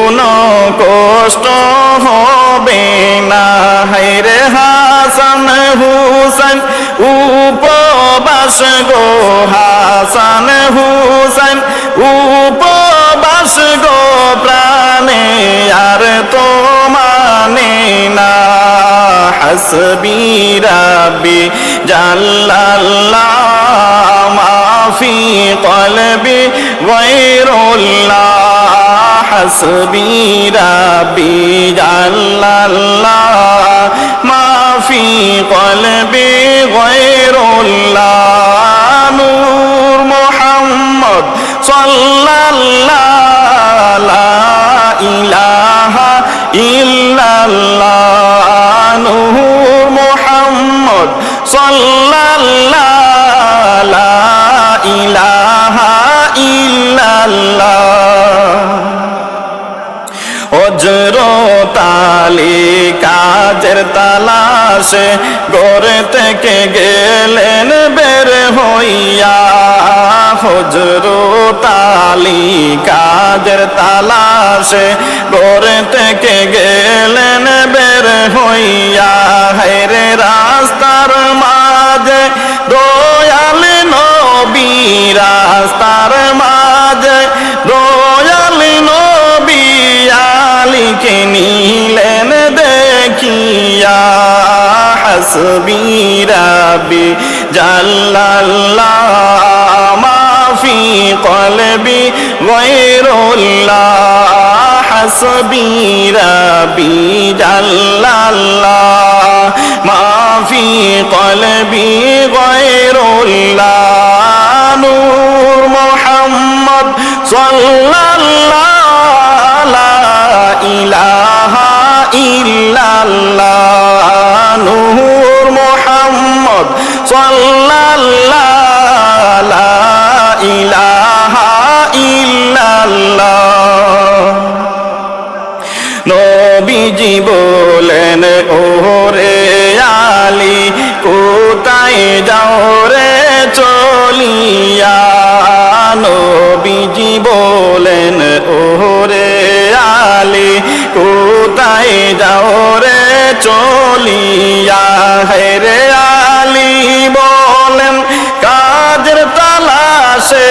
কোনো কষ্ট হবে না। হায়রে হাসান হুসাইন উপবাস গো, হাসান হুসাইন উপবাস গো, প্রাণে আর তো মানে না। হাসবি রাব্বি জাল্লাল্লাহ মাফি কলবি গায়রুল্লাহ। হাসবি রাব্বি জাল্লাল্লাহ মাফি কলবি গায়রুল্লাহ। নূর মুহাম্মদ সাল্লাল্লাহ লা ইলাহা ইল্লাল্লাহ। নূর মুহাম্মদ সাল্লাল্লাহ লা ইলাহা ইল্লাল্লাহ। অজর তালি কাজের তালাশে ঘর থেকে গেলেন বের হইয়া। হজর তালি কাজের তালাশে ঘর থেকে গেলেন বের হইয়া। হেরে রাস্তার মাঝে দয়াল নবী, রাস্তার মাঝে দয়াল নবী আলীকে নিলেন দেখিয়া। হাসবি রাব্বি জাল্লাল্লাহ মাফি কলবি গায়রুল্লাহ। হাসবি রাব্বি জাল্লাল্লাহ মাফি কলবি গায়রুল্লাহ। নূর মুহাম্মদ সাল্লাল্লাহ লা ইলাহা ইল্লাল্লাহ। নূর মুহাম্মদ সাল্লাল্লাহ লা ইলাহা ইল্লাল্লাহ। নবীজি বলেন ওরে আলী কোথায় যাও রে চলিয়া। নবীজি বলেন ওরে আলী কোথায় যাও রে চলিয়া। হেরে আলী বলেন কাজের তালাশে,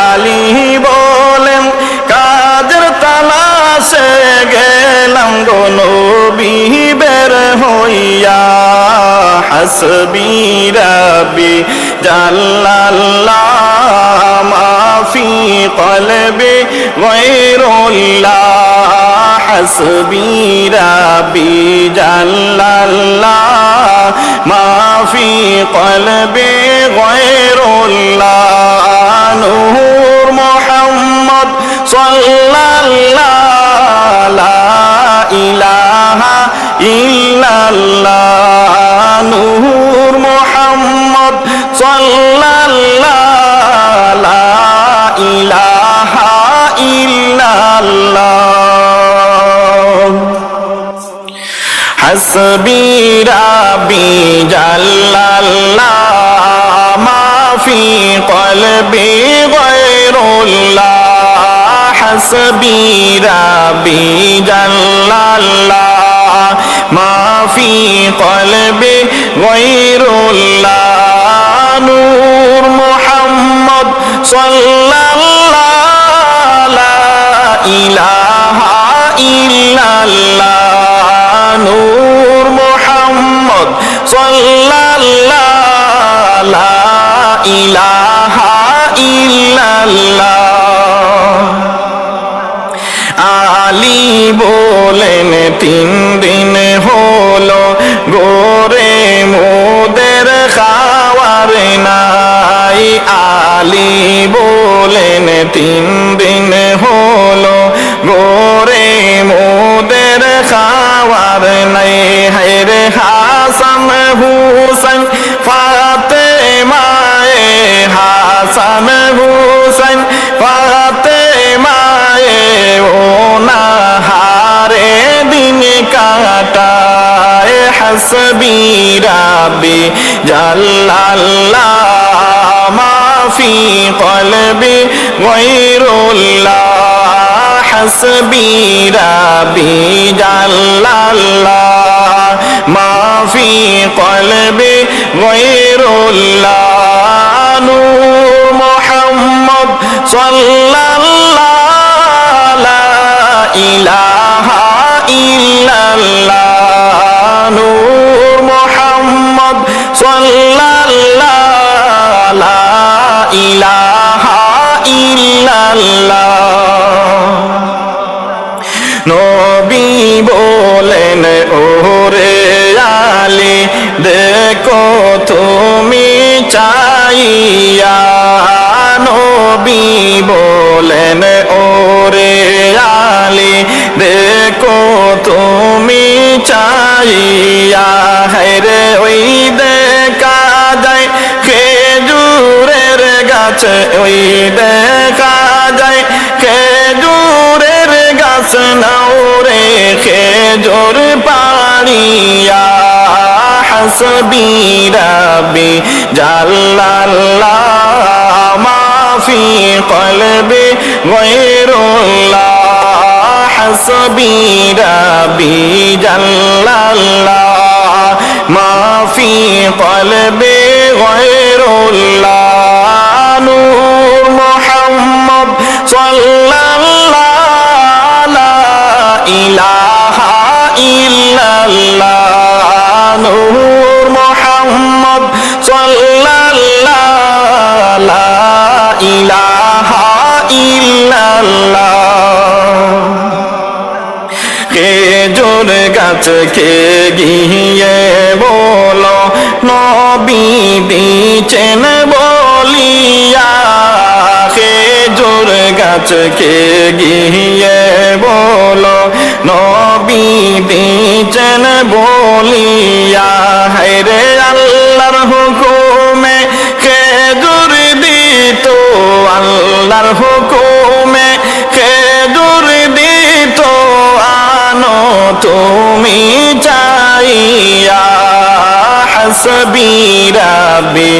আলী বলেন কাজের তালাশে গেলাম গো নবী বের হইয়া। হাসবি রাব্বি জাল্লাল্লাহ মাফি কলবি গায়রুল্লাহ। হাসবি রাব্বি জাল্লাল্লাহ মাফি কলবি গায়রুল্লাহ। নূর মুহাম্মদ সাল্লাল্লাহ লা ইলাহা ইল্লাল্লাহ। নূর মুহাম্মদ সাল্লাল্লাহ লা ইলাহা ইল্লাল্লাহ। হাসবি রাব্বি জাল্লাল্লাহ মাফি কলবি গায়রুল্লাহ। হাসবি রাব্বি জাল্লাল্লাহ মাফি কলবি গায়রুল্লাহ। নূর মুহাম্মদ সাল্লাল্লাহ লা ইলাহা ইল্লাল্লাহ। নূর মুহাম্মদ সাল্লাল্লাহ লা ইলাহা ইল্লাল্লাহ। আলী বলেন 3 দিন হলো গোরে মোদের খাওয়ার নাই। আলী বলেন 3 দিন হলো গোরে মোদের খাওয়ার নাই। হেরে হাসান হুসাইন ফাতেমায়ে, হাসান হুসাইন ফাতেমায়ে ও না হারে দিন কাটায়। হাসবি রাব্বি জাল্লাল্লাহ মাফি কলবি গায়রুল্লাহ। হাসবি রাব্বি জাল্লাল্লাহ মা ফি কলবি গায়রুল্লাহ নূর মুহাম্মদ সাল্লাল্লাহু লা ইলাহা ইল্লাল্লাহ নূর মুহাম্মদ সাল্লাল্লাহু লা ইলাহা ইল্লাল্লাহ নবী বলেন ওরে আলী দেখো তুমি চাইয়া নবী বলেন ওরে আলী দেখো তুমি চাইয়া হেরে ওই দেখা যায় খেজুরের গাছ ওই দেখা যায় খেজুরের গাছ নাওরে খেজুর পাড়িয়া হাসবি রাব্বি জাল্লাল্লাহ মা ফি কলবি গায়রুল্লাহ হাসবি রাব্বি জাল্লাল্লাহ মা ফি কলবি গায়রুল্লাহ নূর মুহাম্মদ সাল্লাল্লাহু লা ইলাহা ইল্লাল্লাহ নূর মুহাম্মদ সাল্লাল্লাহু লা ইলাহা ইল্লাল্লাহ খেজুর গাছকে গিয়ে বলো নবী দিছেন বলিয়া খেজুর গাছকে গিয়ে বলো নবী দিছেন বলিয়া হায়রে আল্লাহর হুকুমে খেজুর দিত আল্লাহর হুকুমে খেজুর দিত আনো তুমি চাইয়া হাসবি রাব্বি